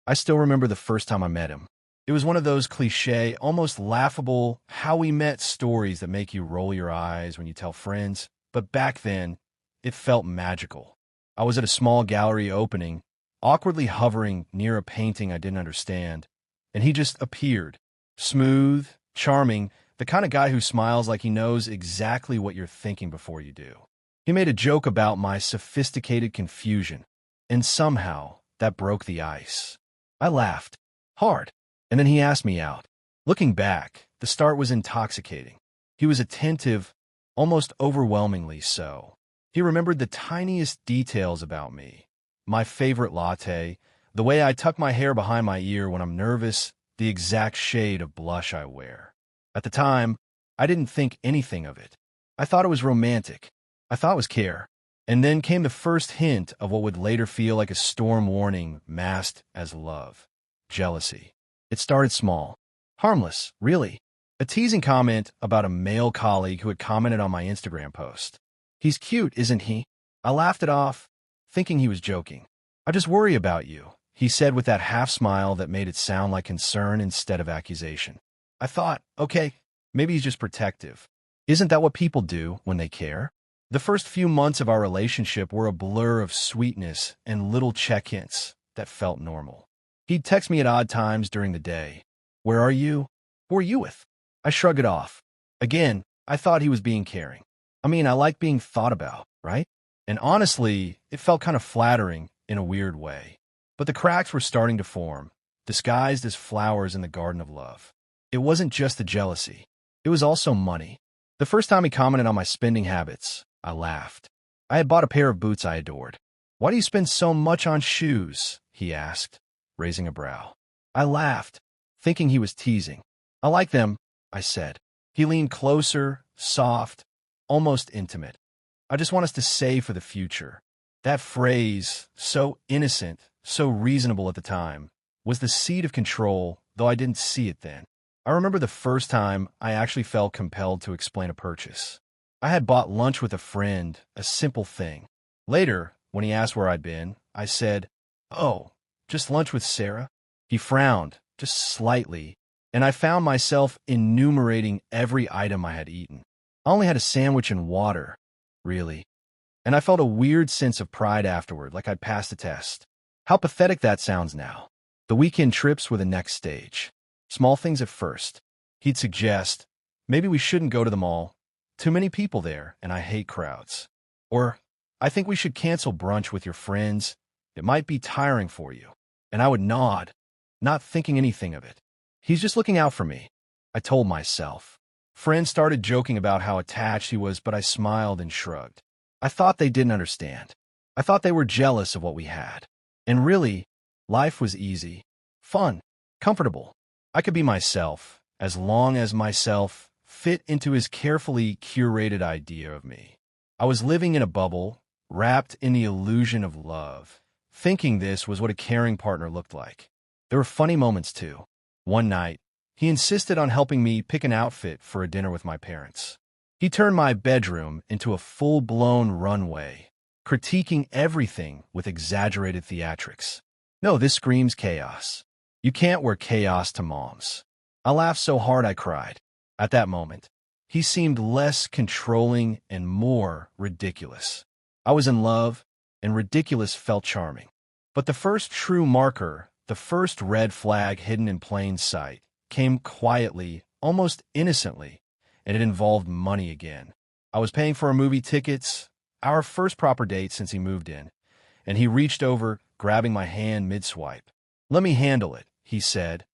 I still remember the first time I met him. It was one of those cliché, almost laughable, how we met stories that make you roll your eyes when you tell friends. But back then, it felt magical. I was at a small gallery opening, awkwardly hovering near a painting I didn't understand, and he just appeared. Smooth, charming, the kind of guy who smiles like he knows exactly what you're thinking before you do. He made a joke about my sophisticated confusion, and somehow that broke the ice. I laughed. Hard. And then he asked me out. Looking back, the start was intoxicating. He was attentive, almost overwhelmingly so. He remembered the tiniest details about me. My favorite latte, the way I tuck my hair behind my ear when I'm nervous, the exact shade of blush I wear. At the time, I didn't think anything of it. I thought it was romantic. I thought it was care. And then came the first hint of what would later feel like a storm warning masked as love. Jealousy. It started small. Harmless, really. A teasing comment about a male colleague who had commented on my Instagram post. "He's cute, isn't he?" I laughed it off, thinking he was joking. "I just worry about you," he said with that half smile that made it sound like concern instead of accusation. I thought, okay, maybe he's just protective. Isn't that what people do when they care? The first few months of our relationship were a blur of sweetness and little check-ins that felt normal. He'd text me at odd times during the day. "Where are you? Who are you with?" I shrugged it off. Again, I thought he was being caring. I mean, I like being thought about, right? And honestly, it felt kind of flattering in a weird way. But the cracks were starting to form, disguised as flowers in the garden of love. It wasn't just the jealousy. It was also money. The first time he commented on my spending habits, I laughed. I had bought a pair of boots I adored. "Why do you spend so much on shoes?" he asked, raising a brow. I laughed, thinking he was teasing. "I like them," I said. He leaned closer, soft, almost intimate. "I just want us to save for the future." That phrase, so innocent, so reasonable at the time, was the seed of control, though I didn't see it then. I remember the first time I actually felt compelled to explain a purchase. I had bought lunch with a friend, a simple thing. Later, when he asked where I'd been, I said, "Oh, just lunch with Sarah?" He frowned, just slightly, and I found myself enumerating every item I had eaten. I only had a sandwich and water, really. And I felt a weird sense of pride afterward, like I'd passed a test. How pathetic that sounds now. The weekend trips were the next stage. Small things at first. He'd suggest, "Maybe we shouldn't go to the mall. Too many people there, and I hate crowds." Or, "I think we should cancel brunch with your friends. It might be tiring for you." And I would nod, not thinking anything of it. He's just looking out for me, I told myself. Friends started joking about how attached he was, but I smiled and shrugged. I thought they didn't understand. I thought they were jealous of what we had. And really, life was easy, fun, comfortable. I could be myself, as long as myself fit into his carefully curated idea of me. I was living in a bubble, wrapped in the illusion of love, thinking this was what a caring partner looked like. There were funny moments, too. One night, he insisted on helping me pick an outfit for a dinner with my parents. He turned my bedroom into a full-blown runway, critiquing everything with exaggerated theatrics. "No, this screams chaos. You can't wear chaos to moms." I laughed so hard I cried. At that moment, he seemed less controlling and more ridiculous. I was in love, and ridiculous felt charming. But the first true marker, the first red flag hidden in plain sight, came quietly, almost innocently, and it involved money again. I was paying for our movie tickets, our first proper date since he moved in, and he reached over, grabbing my hand mid-swipe. "Let me handle it," he said,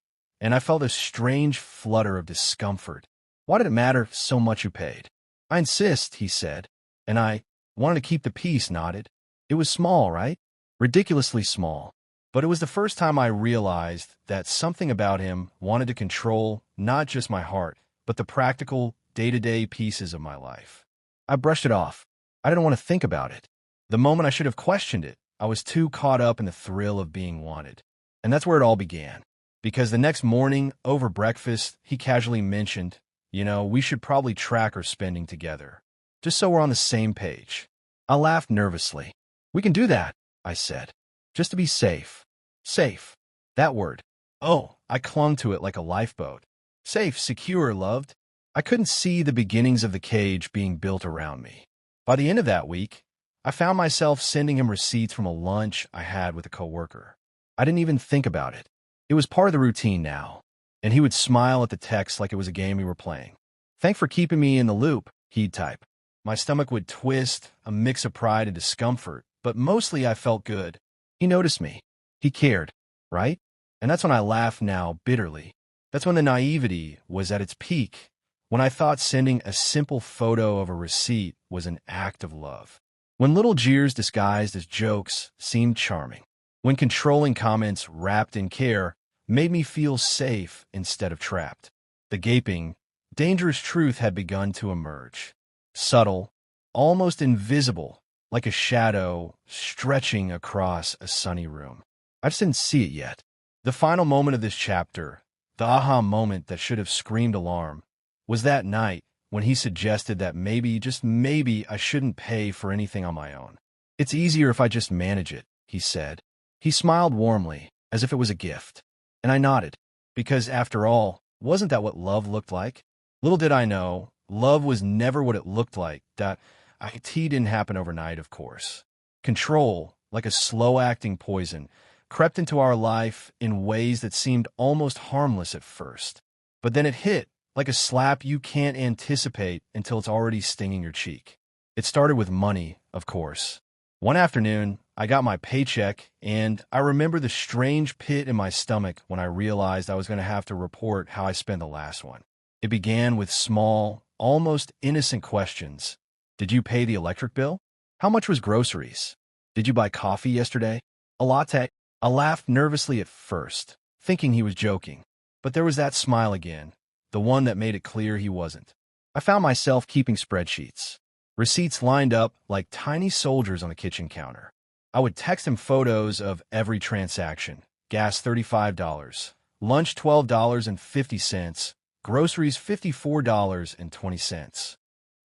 and I felt a strange flutter of discomfort. Why did it matter so much who paid? "I insist," he said, and I wanted to keep the peace, nodded. It was small, right? Ridiculously small. But it was the first time I realized that something about him wanted to control not just my heart, but the practical, day-to-day pieces of my life. I brushed it off. I didn't want to think about it. The moment I should have questioned it, I was too caught up in the thrill of being wanted. And that's where it all began. Because the next morning, over breakfast, he casually mentioned, "We should probably track our spending together, just so we're on the same page." I laughed nervously. "We can do that," I said. "Just to be safe." Safe. That word. Oh, I clung to it like a lifeboat. Safe, secure, loved. I couldn't see the beginnings of the cage being built around me. By the end of that week, I found myself sending him receipts from a lunch I had with a coworker. I didn't even think about it. It was part of the routine now, and he would smile at the text like it was a game we were playing. "Thanks for keeping me in the loop," he'd type. My stomach would twist, a mix of pride and discomfort, but mostly I felt good. He noticed me. He cared, right? And that's when I laugh now bitterly. That's when the naivety was at its peak, when I thought sending a simple photo of a receipt was an act of love. When little jeers disguised as jokes seemed charming. When controlling comments wrapped in care made me feel safe instead of trapped. The gaping, dangerous truth had begun to emerge. Subtle, almost invisible, like a shadow stretching across a sunny room. I just didn't see it yet. The final moment of this chapter, the aha moment that should have screamed alarm, was that night when he suggested that maybe, just maybe, I shouldn't pay for anything on my own. "It's easier if I just manage it," he said. He smiled warmly, as if it was a gift. And I nodded, because after all, wasn't that what love looked like? Little did I know, love was never what it looked like. That IT didn't happen overnight, of course. Control, like a slow-acting poison, crept into our life in ways that seemed almost harmless at first. But then it hit, like a slap you can't anticipate until it's already stinging your cheek. It started with money, of course. One afternoon, I got my paycheck, and I remember the strange pit in my stomach when I realized I was going to have to report how I spent the last one. It began with small, almost innocent questions. Did you pay the electric bill? How much was groceries? Did you buy coffee yesterday? A latte? I laughed nervously at first, thinking he was joking. But there was that smile again, the one that made it clear he wasn't. I found myself keeping spreadsheets. Receipts lined up like tiny soldiers on the kitchen counter. I would text him photos of every transaction. Gas $35, lunch $12.50, groceries $54.20.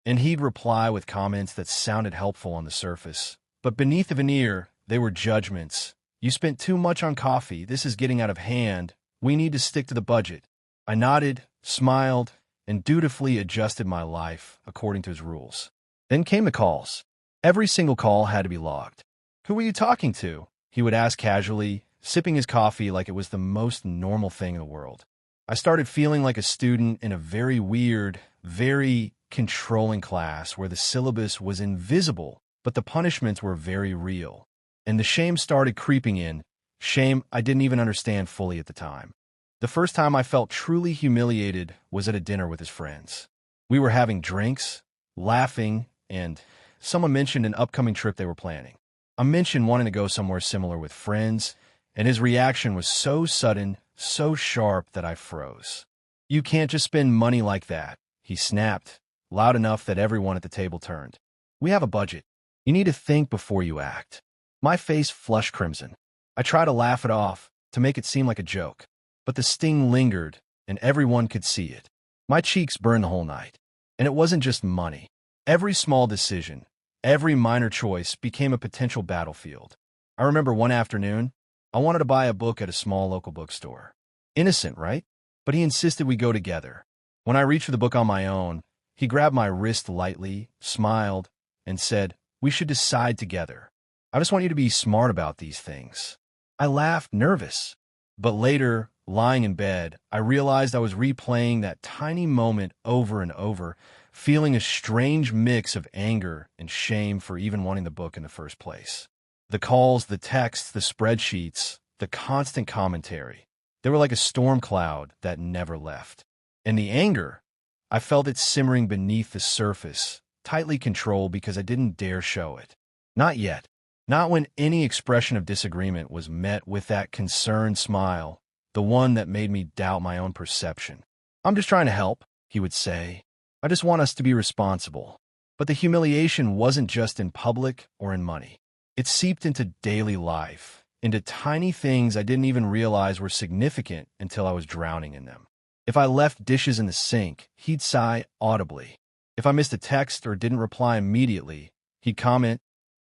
And he'd reply with comments that sounded helpful on the surface. But beneath the veneer, they were judgments. "You spent too much on coffee. This is getting out of hand. We need to stick to the budget." I nodded, smiled, and dutifully adjusted my life according to his rules. Then came the calls. Every single call had to be logged. "Who were you talking to?" he would ask casually, sipping his coffee like it was the most normal thing in the world. I started feeling like a student in a very weird, very controlling class where the syllabus was invisible, but the punishments were very real. And the shame started creeping in, shame I didn't even understand fully at the time. The first time I felt truly humiliated was at a dinner with his friends. We were having drinks, laughing, and someone mentioned an upcoming trip they were planning. I mentioned wanting to go somewhere similar with friends, and his reaction was so sudden, so sharp that I froze. "You can't just spend money like that," he snapped, loud enough that everyone at the table turned. "We have a budget. You need to think before you act." My face flushed crimson. I tried to laugh it off, to make it seem like a joke. But the sting lingered, and everyone could see it. My cheeks burned the whole night. And it wasn't just money. Every small decision, every minor choice became a potential battlefield. I remember one afternoon, I wanted to buy a book at a small local bookstore. Innocent, right? But he insisted we go together. When I reached for the book on my own, he grabbed my wrist lightly, smiled, and said, "We should decide together. I just want you to be smart about these things." I laughed, nervous. But later, lying in bed, I realized I was replaying that tiny moment over and over, feeling a strange mix of anger and shame for even wanting the book in the first place. The calls, the texts, the spreadsheets, the constant commentary. They were like a storm cloud that never left. And the anger, I felt it simmering beneath the surface, tightly controlled because I didn't dare show it. Not yet. Not when any expression of disagreement was met with that concerned smile, the one that made me doubt my own perception. "I'm just trying to help," he would say. "I just want us to be responsible." But the humiliation wasn't just in public or in money. It seeped into daily life, into tiny things I didn't even realize were significant until I was drowning in them. If I left dishes in the sink, he'd sigh audibly. If I missed a text or didn't reply immediately, he'd comment,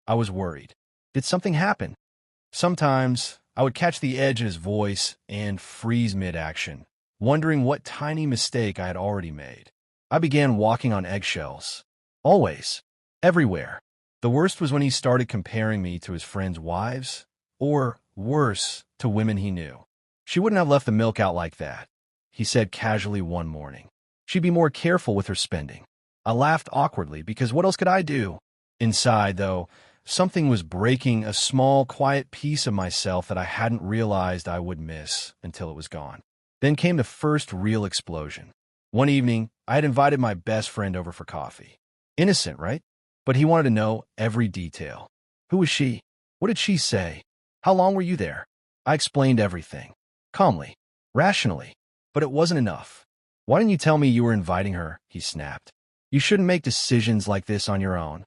"I was worried. Did something happen?" Sometimes I would catch the edge in his voice and freeze mid-action, wondering what tiny mistake I had already made. I began walking on eggshells. Always. Everywhere. The worst was when he started comparing me to his friends' wives, or, worse, to women he knew. She wouldn't have left the milk out like that, he said casually one morning. She'd be more careful with her spending. I laughed awkwardly because what else could I do? Inside, though, something was breaking, a small, quiet piece of myself that I hadn't realized I would miss until it was gone. Then came the first real explosion. One evening, I had invited my best friend over for coffee. Innocent, right? But he wanted to know every detail. Who was she? What did she say? How long were you there? I explained everything. Calmly. Rationally. But it wasn't enough. Why didn't you tell me you were inviting her? He snapped. You shouldn't make decisions like this on your own.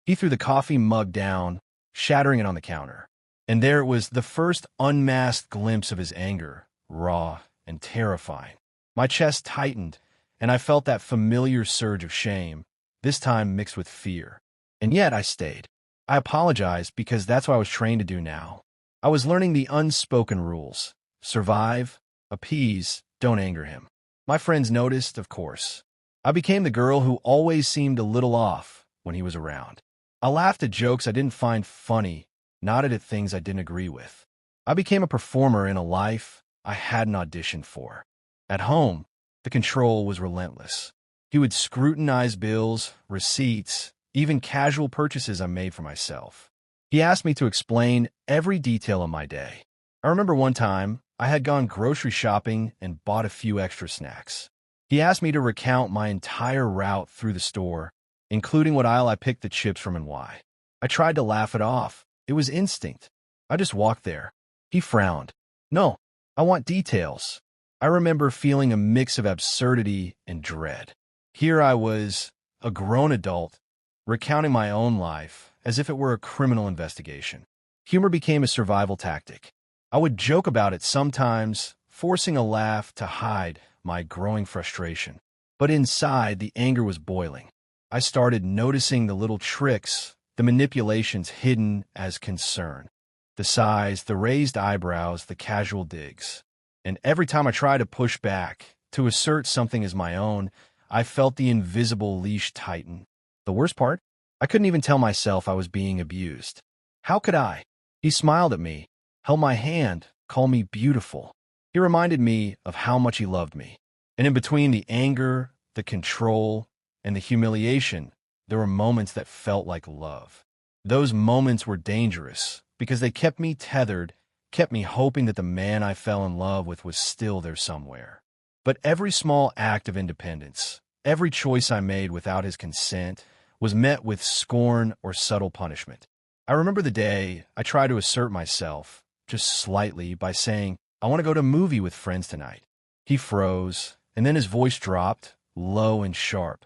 He threw the coffee mug down, shattering it on the counter. And there it was, the first unmasked glimpse of his anger, raw and terrifying. My chest tightened, and I felt that familiar surge of shame, this time mixed with fear. And yet I stayed. I apologized because that's what I was trained to do now. I was learning the unspoken rules. Survive, appease, don't anger him. My friends noticed, of course. I became the girl who always seemed a little off when he was around. I laughed at jokes I didn't find funny, nodded at things I didn't agree with. I became a performer in a life I hadn't auditioned for. At home, the control was relentless. He would scrutinize bills, receipts, even casual purchases I made for myself. He asked me to explain every detail of my day. I remember one time, I had gone grocery shopping and bought a few extra snacks. He asked me to recount my entire route through the store, including what aisle I picked the chips from and why. I tried to laugh it off. It was instinct. I just walked there. He frowned. No, I want details. I remember feeling a mix of absurdity and dread. Here I was, a grown adult, recounting my own life as if it were a criminal investigation. Humor became a survival tactic. I would joke about it sometimes, forcing a laugh to hide my growing frustration. But inside, the anger was boiling. I started noticing the little tricks, the manipulations hidden as concern. The sighs, the raised eyebrows, the casual digs. And every time I tried to push back, to assert something as my own, I felt the invisible leash tighten. The worst part? I couldn't even tell myself I was being abused. How could I? He smiled at me, held my hand, called me beautiful. He reminded me of how much he loved me. And in between the anger, the control, and the humiliation, there were moments that felt like love. Those moments were dangerous because they kept me tethered, kept me hoping that the man I fell in love with was still there somewhere. But every small act of independence, every choice I made without his consent, was met with scorn or subtle punishment. I remember the day I tried to assert myself, just slightly, by saying, I want to go to a movie with friends tonight. He froze, and then his voice dropped, low and sharp.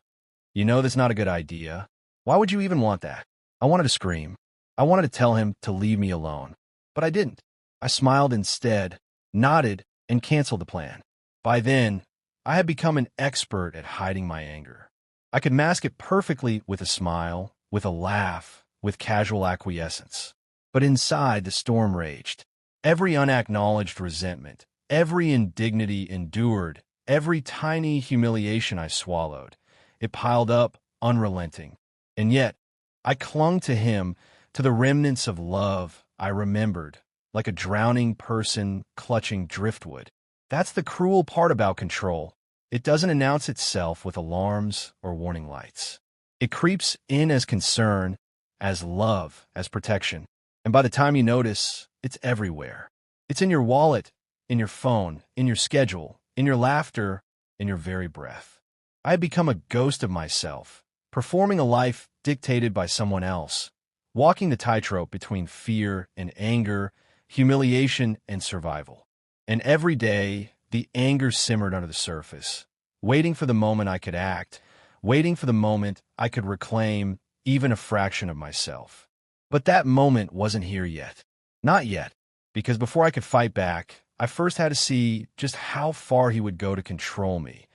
You know that's not a good idea. Why would you even want that? I wanted to scream. I wanted to tell him to leave me alone. But I didn't. I smiled instead, nodded, and canceled the plan. By then, I had become an expert at hiding my anger. I could mask it perfectly with a smile, with a laugh, with casual acquiescence. But inside, the storm raged. Every unacknowledged resentment, every indignity endured, every tiny humiliation I swallowed, it piled up, unrelenting. And yet, I clung to him, to the remnants of love I remembered, like a drowning person clutching driftwood. That's the cruel part about control. It doesn't announce itself with alarms or warning lights. It creeps in as concern, as love, as protection. And by the time you notice, it's everywhere. It's in your wallet, in your phone, in your schedule, in your laughter, in your very breath. I had become a ghost of myself, performing a life dictated by someone else, walking the tightrope between fear and anger, humiliation and survival. And every day, the anger simmered under the surface, waiting for the moment I could act, waiting for the moment I could reclaim even a fraction of myself. But that moment wasn't here yet. Not yet, because before I could fight back, I first had to see just how far he would go to control me.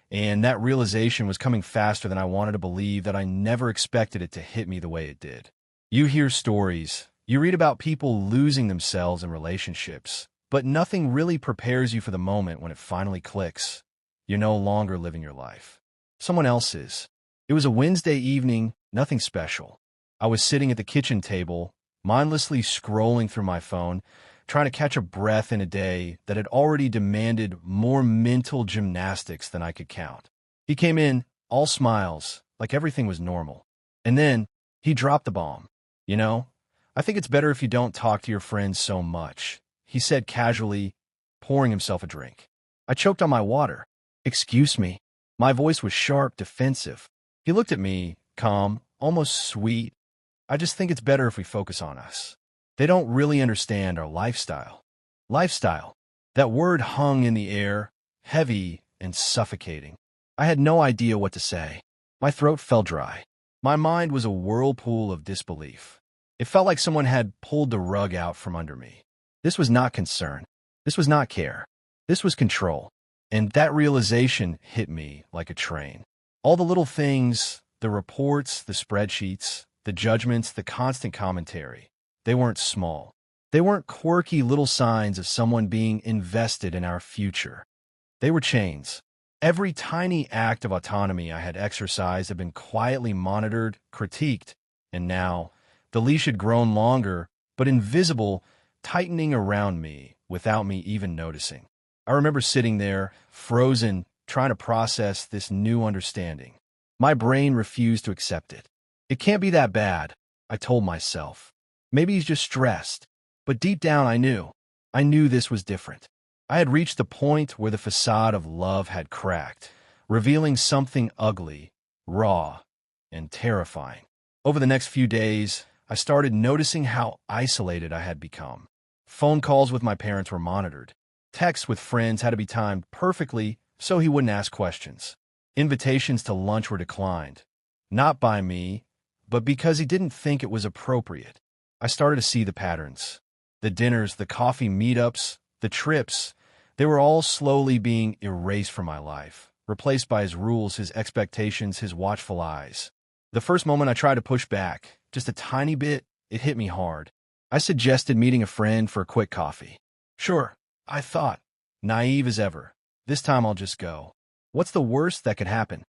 And that realization was coming faster than I wanted to believe, that I never expected it to hit me the way it did. You hear stories, You read about people losing themselves in relationships, but nothing really prepares you for the moment when it finally clicks. You're no longer living your life. Someone else is. It was a Wednesday evening, nothing special. I was sitting at the kitchen table, mindlessly scrolling through my phone, trying to catch a breath in a day that had already demanded more mental gymnastics than I could count. He came in, all smiles, like everything was normal. And then, he dropped the bomb. You know, I think it's better if you don't talk to your friends so much, he said casually, pouring himself a drink. I choked on my water. Excuse me. My voice was sharp, defensive. He looked at me, calm, almost sweet. I just think it's better if we focus on us. They don't really understand our lifestyle. Lifestyle. That word hung in the air, heavy and suffocating. I had no idea what to say. My throat felt dry. My mind was a whirlpool of disbelief. It felt like someone had pulled the rug out from under me. This was not concern. This was not care. This was control. And that realization hit me like a train. All the little things, the reports, the spreadsheets, the judgments, the constant commentary, they weren't small. They weren't quirky little signs of someone being invested in our future. They were chains. Every tiny act of autonomy I had exercised had been quietly monitored, critiqued, and now the leash had grown longer, but invisible, tightening around me without me even noticing. I remember sitting there, frozen, trying to process this new understanding. My brain refused to accept it. It can't be that bad, I told myself. Maybe he's just stressed. But deep down I knew. I knew this was different. I had reached the point where the facade of love had cracked, revealing something ugly, raw, and terrifying. Over the next few days, I started noticing how isolated I had become. Phone calls with my parents were monitored. Texts with friends had to be timed perfectly so he wouldn't ask questions. Invitations to lunch were declined, not by me, but because he didn't think it was appropriate. I started to see the patterns. The dinners, the coffee meetups, the trips, they were all slowly being erased from my life, replaced by his rules, his expectations, his watchful eyes. The first moment I tried to push back, just a tiny bit, it hit me hard. I suggested meeting a friend for a quick coffee. Sure, I thought, naive as ever. This time I'll just go. What's the worst that could happen?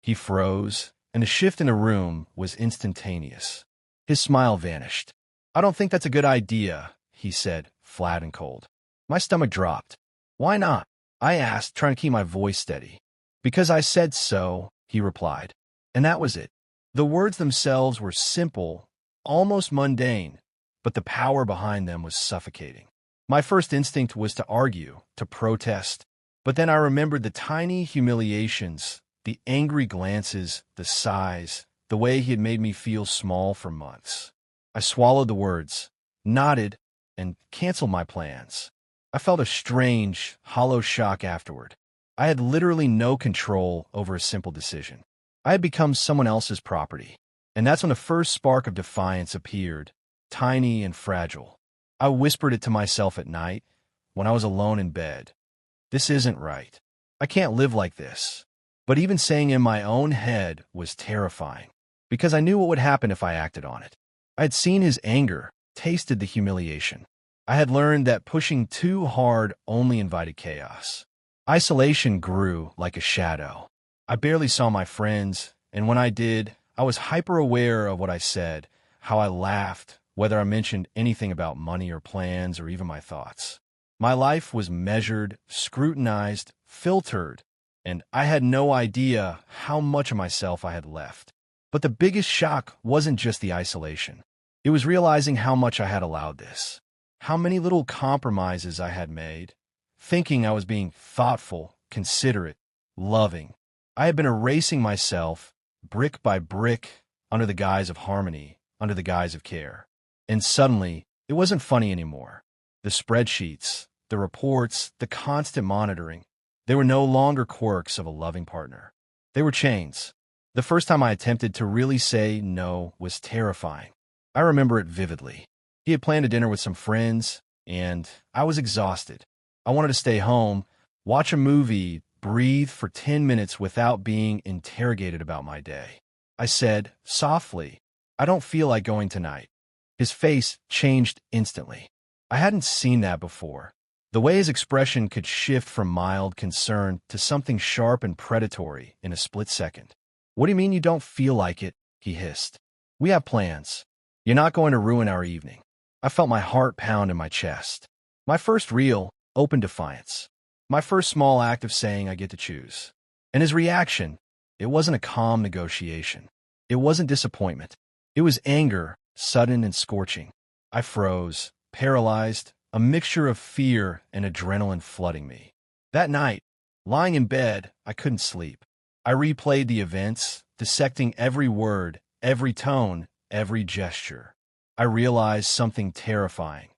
He froze, and the shift in the room was instantaneous. His smile vanished. I don't think that's a good idea, he said, flat and cold. My stomach dropped. Why not? I asked, trying to keep my voice steady. Because I said so, he replied. And that was it. The words themselves were simple, almost mundane, but the power behind them was suffocating. My first instinct was to argue, to protest, but then I remembered the tiny humiliations, the angry glances, the sighs, the way he had made me feel small for months. I swallowed the words, nodded, and canceled my plans. I felt a strange, hollow shock afterward. I had literally no control over a simple decision. I had become someone else's property. And that's when the first spark of defiance appeared, tiny and fragile. I whispered it to myself at night, when I was alone in bed. This isn't right. I can't live like this. But even saying in my own head was terrifying, because I knew what would happen if I acted on it. I had seen his anger, tasted the humiliation. I had learned that pushing too hard only invited chaos. Isolation grew like a shadow. I barely saw my friends, and when I did, I was hyper-aware of what I said, how I laughed, whether I mentioned anything about money or plans or even my thoughts. My life was measured, scrutinized, filtered, and I had no idea how much of myself I had left. But the biggest shock wasn't just the isolation. It was realizing how much I had allowed this, how many little compromises I had made, thinking I was being thoughtful, considerate, loving. I had been erasing myself, brick by brick, under the guise of harmony, under the guise of care. And suddenly, it wasn't funny anymore. The spreadsheets, the reports, the constant monitoring, they were no longer quirks of a loving partner. They were chains. The first time I attempted to really say no was terrifying. I remember it vividly. He had planned a dinner with some friends, and I was exhausted. I wanted to stay home, watch a movie, breathe for 10 minutes without being interrogated about my day. I said, softly, I don't feel like going tonight. His face changed instantly. I hadn't seen that before. The way his expression could shift from mild concern to something sharp and predatory in a split second. "What do you mean you don't feel like it?" he hissed. "We have plans. You're not going to ruin our evening." I felt my heart pound in my chest. My first real, open defiance. My first small act of saying I get to choose. And his reaction, it wasn't a calm negotiation. It wasn't disappointment. It was anger, sudden and scorching. I froze, paralyzed, a mixture of fear and adrenaline flooding me. That night, lying in bed, I couldn't sleep. I replayed the events, dissecting every word, every tone, every gesture. I realized something terrifying.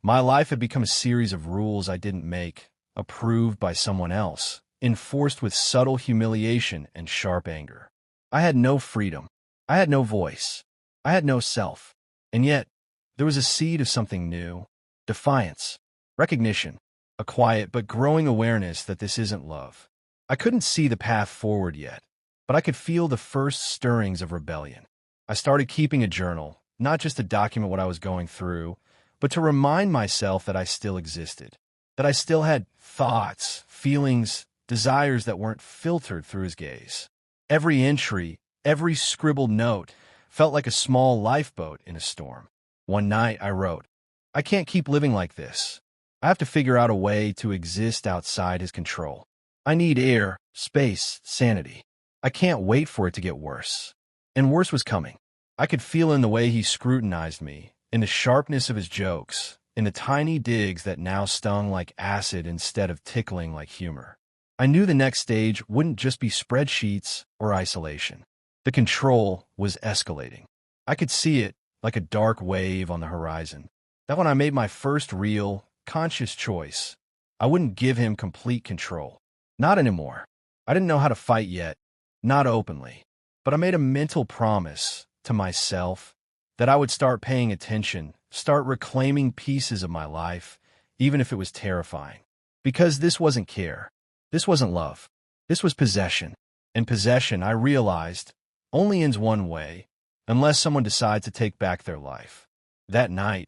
My life had become a series of rules I didn't make, approved by someone else, enforced with subtle humiliation and sharp anger. I had no freedom. I had no voice. I had no self. And yet, there was a seed of something new. Defiance. Recognition. A quiet but growing awareness that this isn't love. I couldn't see the path forward yet, but I could feel the first stirrings of rebellion. I started keeping a journal, not just to document what I was going through, but to remind myself that I still existed, that I still had thoughts, feelings, desires that weren't filtered through his gaze. Every entry, every scribbled note felt like a small lifeboat in a storm. One night I wrote, "I can't keep living like this. I have to figure out a way to exist outside his control. I need air, space, sanity. I can't wait for it to get worse." And worse was coming. I could feel in the way he scrutinized me, in the sharpness of his jokes, in the tiny digs that now stung like acid instead of tickling like humor. I knew the next stage wouldn't just be spreadsheets or isolation. The control was escalating. I could see it like a dark wave on the horizon. That when I made my first real, conscious choice, I wouldn't give him complete control. Not anymore. I didn't know how to fight yet, not openly. But I made a mental promise to myself that I would start paying attention, start reclaiming pieces of my life, even if it was terrifying. Because this wasn't care. This wasn't love. This was possession. And possession, I realized, only ends one way, unless someone decides to take back their life. That night,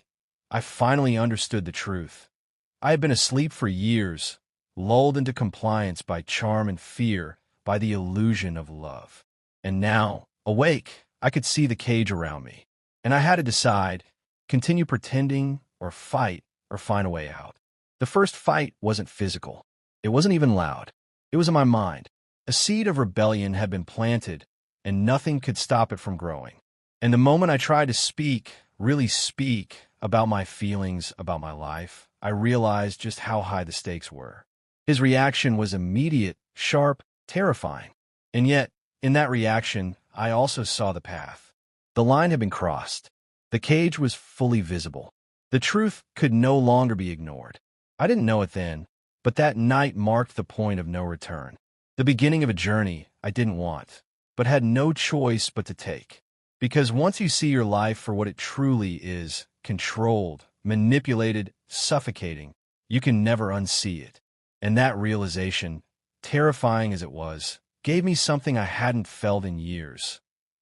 I finally understood the truth. I had been asleep for years, lulled into compliance by charm and fear, by the illusion of love. And now, awake, I could see the cage around me. And I had to decide, continue pretending, or fight, or find a way out. The first fight wasn't physical. It wasn't even loud. It was in my mind. A seed of rebellion had been planted, and nothing could stop it from growing. And the moment I tried to speak, really speak, about my feelings, about my life, I realized just how high the stakes were. His reaction was immediate, sharp, terrifying. And yet, in that reaction, I also saw the path. The line had been crossed. The cage was fully visible. The truth could no longer be ignored. I didn't know it then, but that night marked the point of no return. The beginning of a journey I didn't want, but had no choice but to take. Because once you see your life for what it truly is, controlled, manipulated, suffocating, you can never unsee it. And that realization, terrifying as it was, gave me something I hadn't felt in years.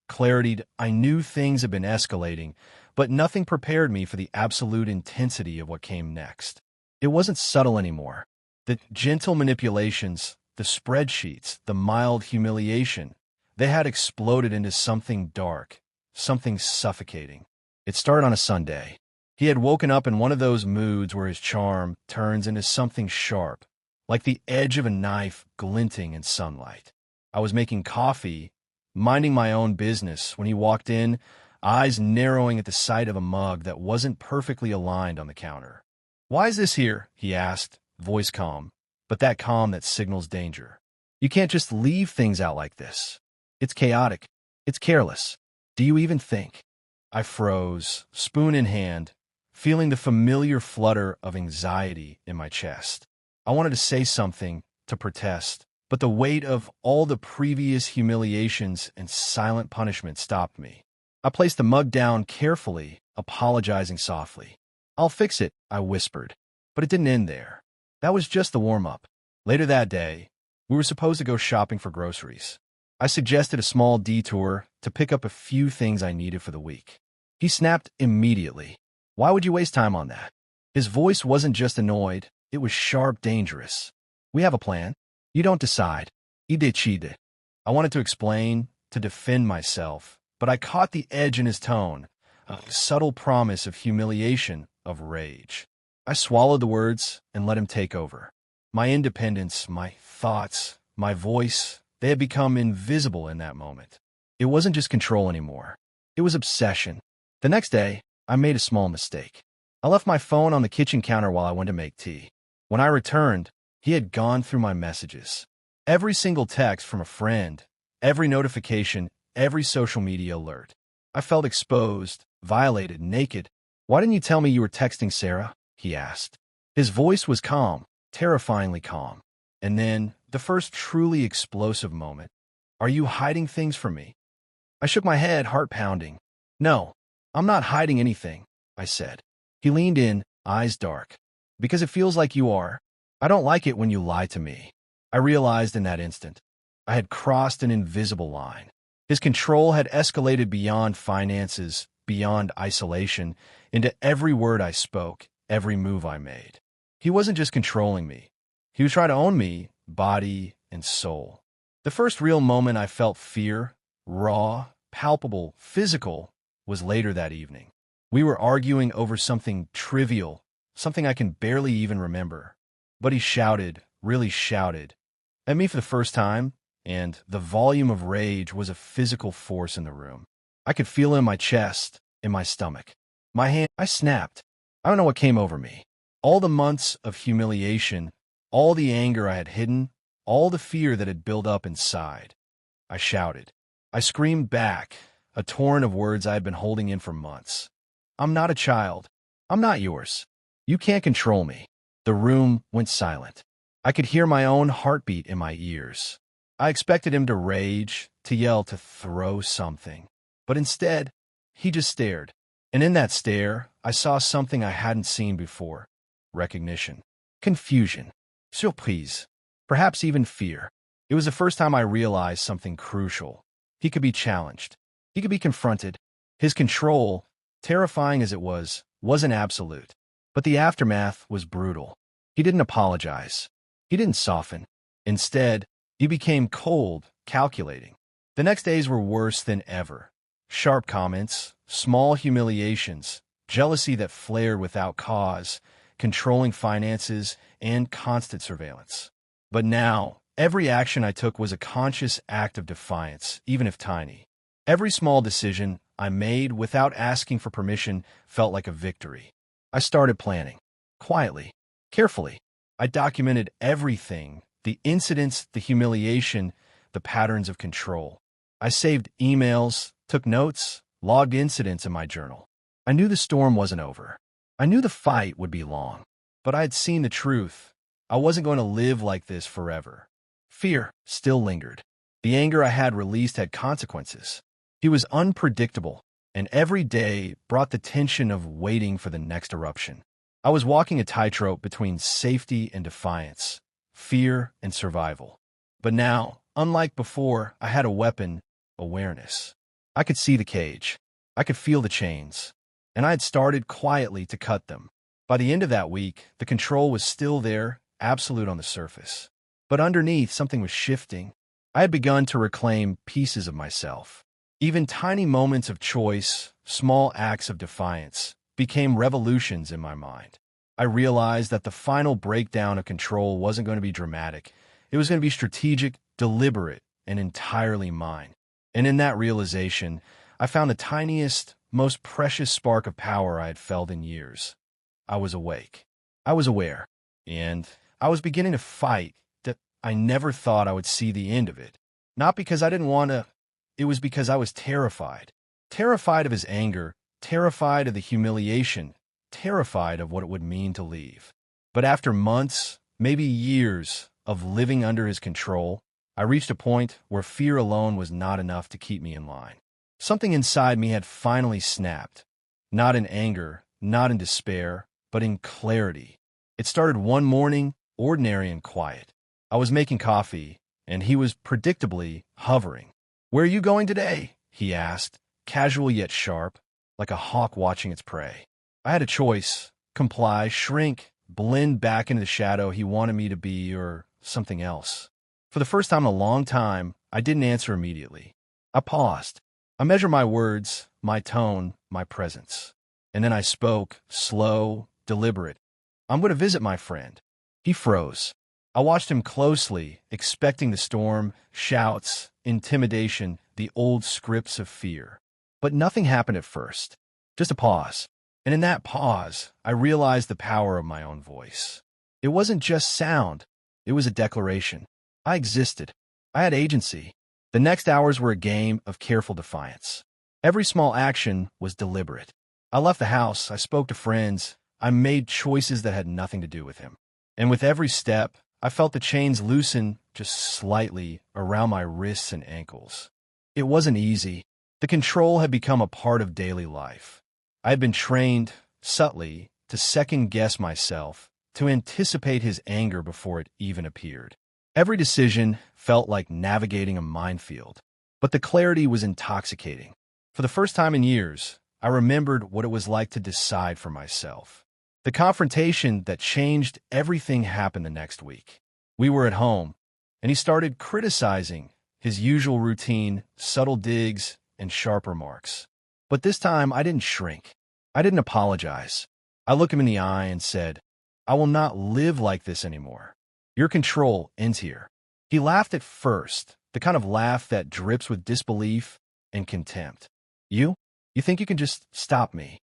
Clarity. I knew things had been escalating, but nothing prepared me for the absolute intensity of what came next. It wasn't subtle anymore. The gentle manipulations, the spreadsheets, the mild humiliation, they had exploded into something dark, something suffocating. It started on a Sunday. He had woken up in one of those moods where his charm turns into something sharp, like the edge of a knife glinting in sunlight. I was making coffee, minding my own business, when he walked in, eyes narrowing at the sight of a mug that wasn't perfectly aligned on the counter. "Why is this here?" he asked, voice calm, but that calm that signals danger. "You can't just leave things out like this. It's chaotic. It's careless. Do you even think?" I froze, spoon in hand, feeling the familiar flutter of anxiety in my chest. I wanted to say something, to protest, but the weight of all the previous humiliations and silent punishment stopped me. I placed the mug down carefully, apologizing softly. "I'll fix it," I whispered. But it didn't end there. That was just the warm-up. Later that day, we were supposed to go shopping for groceries. I suggested a small detour to pick up a few things I needed for the week. He snapped immediately. Why would you waste time on that? His voice wasn't just annoyed, it was sharp, dangerous. We have a plan. You don't decide. I decide. I wanted to explain, to defend myself, but I caught the edge in his tone, a subtle promise of humiliation, of rage. I swallowed the words and let him take over. My independence, my thoughts, my voice, they had become invisible in that moment. It wasn't just control anymore. It was obsession. The next day, I made a small mistake. I left my phone on the kitchen counter while I went to make tea. When I returned, he had gone through my messages. Every single text from a friend, every notification, every social media alert. I felt exposed, violated, naked. Why didn't you tell me you were texting Sarah? He asked. His voice was calm, terrifyingly calm. And then, the first truly explosive moment. Are you hiding things from me? I shook my head, heart pounding. No, I'm not hiding anything, I said. He leaned in, eyes dark. Because it feels like you are. I don't like it when you lie to me. I realized in that instant, I had crossed an invisible line. His control had escalated beyond finances, beyond isolation, into every word I spoke, every move I made. He wasn't just controlling me. He was trying to own me, body and soul. The first real moment I felt fear, raw, palpable, physical, was later that evening. We were arguing over something trivial, something I can barely even remember. But he shouted, really shouted, at me for the first time, and the volume of rage was a physical force in the room. I could feel it in my chest, in my stomach. I snapped. I don't know what came over me. All the months of humiliation, all the anger I had hidden, all the fear that had built up inside. I shouted. I screamed back, a torrent of words I had been holding in for months. I'm not a child. I'm not yours. You can't control me. The room went silent. I could hear my own heartbeat in my ears. I expected him to rage, to yell, to throw something. But instead, he just stared. And in that stare, I saw something I hadn't seen before. Recognition. Confusion. Surprise. Perhaps even fear. It was the first time I realized something crucial. He could be challenged. He could be confronted. His control, terrifying as it was, wasn't absolute. But the aftermath was brutal. He didn't apologize. He didn't soften. Instead, he became cold, calculating. The next days were worse than ever. Sharp comments, small humiliations, jealousy that flared without cause, controlling finances, and constant surveillance. But now, every action I took was a conscious act of defiance, even if tiny. Every small decision I made without asking for permission felt like a victory. I started planning. Quietly. Carefully. I documented everything, the incidents, the humiliation, the patterns of control. I saved emails, took notes, logged incidents in my journal. I knew the storm wasn't over. I knew the fight would be long. But I had seen the truth. I wasn't going to live like this forever. Fear still lingered. The anger I had released had consequences. He was unpredictable, and every day brought the tension of waiting for the next eruption. I was walking a tightrope between safety and defiance, fear and survival. But now, unlike before, I had a weapon, awareness. I could see the cage. I could feel the chains. And I had started quietly to cut them. By the end of that week, the control was still there, absolute on the surface. But underneath, something was shifting. I had begun to reclaim pieces of myself. Even tiny moments of choice, small acts of defiance, became revolutions in my mind. I realized that the final breakdown of control wasn't going to be dramatic. It was going to be strategic, deliberate, and entirely mine. And in that realization, I found the tiniest, most precious spark of power I had felt in years. I was awake. I was aware. And I was beginning to fight that I never thought I would see the end of it. Not because I didn't want to. It was because I was terrified. Terrified of his anger, terrified of the humiliation, terrified of what it would mean to leave. But after months, maybe years, of living under his control, I reached a point where fear alone was not enough to keep me in line. Something inside me had finally snapped. Not in anger, not in despair, but in clarity. It started one morning, ordinary and quiet. I was making coffee, and he was predictably hovering. "Where are you going today?" he asked, casual yet sharp. like a hawk watching its prey. I had a choice: comply, shrink, blend back into the shadow he wanted me to be, or something else. For the first time in a long time, I didn't answer immediately. I paused. I measured my words, my tone, my presence. And then I spoke, slow, deliberate. "I'm going to visit my friend." He froze. I watched him closely, expecting the storm, shouts, intimidation, the old scripts of fear. But nothing happened at first. Just a pause. And in that pause, I realized the power of my own voice. It wasn't just sound. It was a declaration. I existed. I had agency. The next hours were a game of careful defiance. Every small action was deliberate. I left the house. I spoke to friends. I made choices that had nothing to do with him. And with every step, I felt the chains loosen just slightly around my wrists and ankles. It wasn't easy. The control had become a part of daily life. I had been trained, subtly, to second-guess myself, to anticipate his anger before it even appeared. Every decision felt like navigating a minefield, but the clarity was intoxicating. For the first time in years, I remembered what it was like to decide for myself. The confrontation that changed everything happened the next week. We were at home, and he started criticizing his usual routine, subtle digs, and sharp remarks. But this time, I didn't shrink. I didn't apologize. I looked him in the eye and said, "I will not live like this anymore. Your control ends here." He laughed at first, the kind of laugh that drips with disbelief and contempt. You? You think you can just stop me?"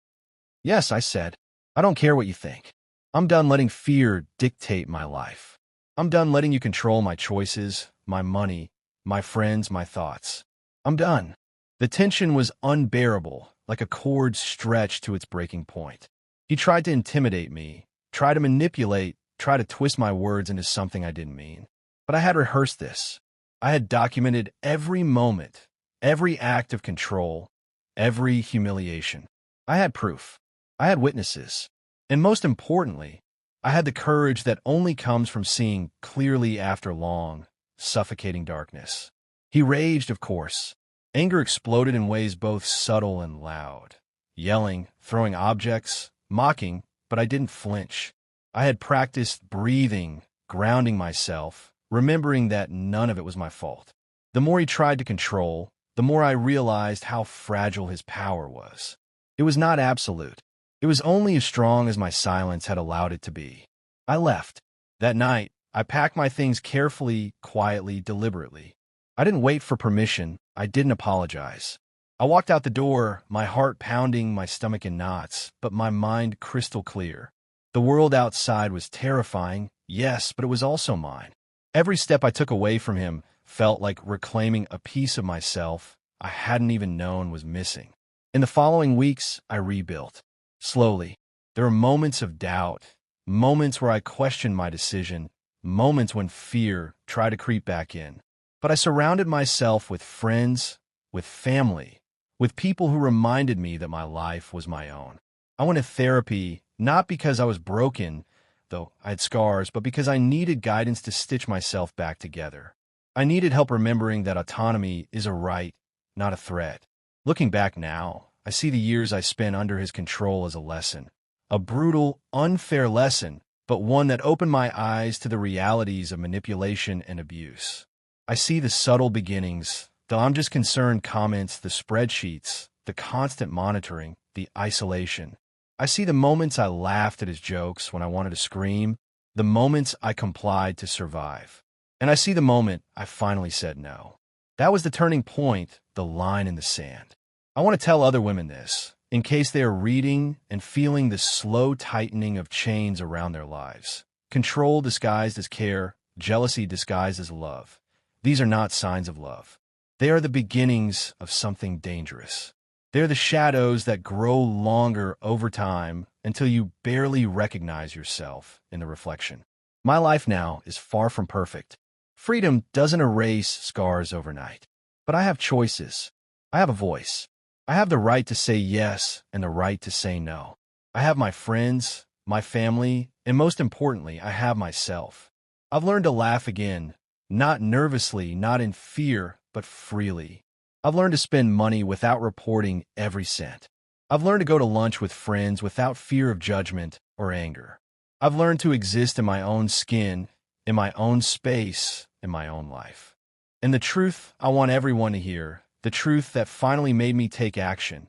"Yes," I said. "I don't care what you think. I'm done letting fear dictate my life. I'm done letting you control my choices, my money, my friends, my thoughts. I'm done." The tension was unbearable, like a cord stretched to its breaking point. He tried to intimidate me, tried to manipulate, tried to twist my words into something I didn't mean. But I had rehearsed this. I had documented every moment, every act of control, every humiliation. I had proof. I had witnesses. And most importantly, I had the courage that only comes from seeing clearly after long, suffocating darkness. He raged, of course. Anger exploded in ways both subtle and loud. Yelling, throwing objects, mocking, but I didn't flinch. I had practiced breathing, grounding myself, remembering that none of it was my fault. The more he tried to control, the more I realized how fragile his power was. It was not absolute. It was only as strong as my silence had allowed it to be. I left. That night, I packed my things carefully, quietly, deliberately. I didn't wait for permission. I didn't apologize. I walked out the door, my heart pounding, my stomach in knots, but my mind crystal clear. The world outside was terrifying, yes, but it was also mine. Every step I took away from him felt like reclaiming a piece of myself I hadn't even known was missing. In the following weeks, I rebuilt. Slowly. There were moments of doubt, moments where I questioned my decision, moments when fear tried to creep back in. But I surrounded myself with friends, with family, with people who reminded me that my life was my own. I went to therapy not because I was broken, though I had scars, but because I needed guidance to stitch myself back together. I needed help remembering that autonomy is a right, not a threat. Looking back now, I see the years I spent under his control as a lesson. A brutal, unfair lesson, but one that opened my eyes to the realities of manipulation and abuse. I see the subtle beginnings, the "I'm just concerned" comments, the spreadsheets, the constant monitoring, the isolation. I see the moments I laughed at his jokes when I wanted to scream, the moments I complied to survive. And I see the moment I finally said no. That was the turning point, the line in the sand. I want to tell other women this, in case they are reading and feeling the slow tightening of chains around their lives. Control disguised as care, jealousy disguised as love. These are not signs of love. They are the beginnings of something dangerous. They're the shadows that grow longer over time until you barely recognize yourself in the reflection. My life now is far from perfect. Freedom doesn't erase scars overnight. But I have choices. I have a voice. I have the right to say yes and the right to say no. I have my friends, my family, and most importantly, I have myself. I've learned to laugh again, not nervously, not in fear, but freely. I've learned to spend money without reporting every cent. I've learned to go to lunch with friends without fear of judgment or anger. I've learned to exist in my own skin, in my own space, in my own life. And the truth I want everyone to hear, the truth that finally made me take action,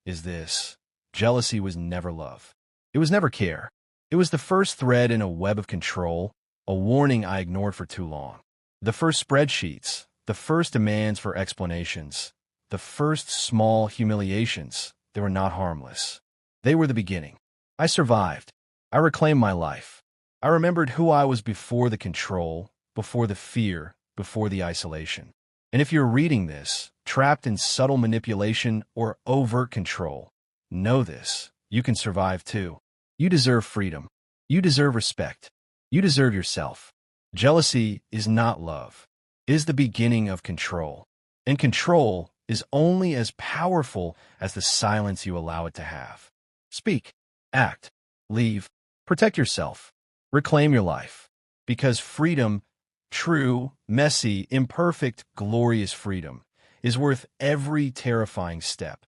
is this: jealousy was never love. It was never care. It was the first thread in a web of control, a warning I ignored for too long. The first spreadsheets, the first demands for explanations, the first small humiliations, they were not harmless. They were the beginning. I survived. I reclaimed my life. I remembered who I was before the control, before the fear, before the isolation. And if you're reading this, trapped in subtle manipulation or overt control, know this: you can survive too. You deserve freedom. You deserve respect. You deserve yourself. Jealousy is not love. It is the beginning of control. And control is only as powerful as the silence you allow it to have. Speak, act, leave, protect yourself, reclaim your life. Because freedom, true, messy, imperfect, glorious freedom, is worth every terrifying step.